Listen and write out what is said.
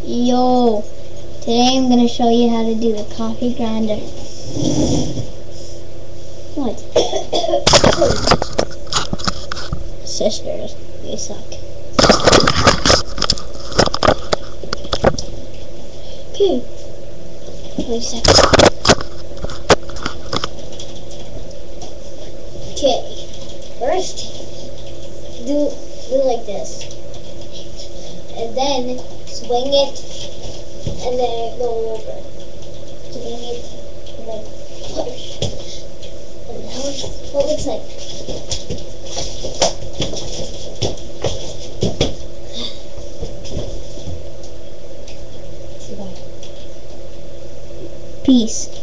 Yo, today I'm gonna show you how to do the coffee grinder. What? Sisters, you suck. Okay, 20 seconds. Okay, first do like this, and then swing it, and then go over. Swing it, and then push. And that's what it looks like. Peace.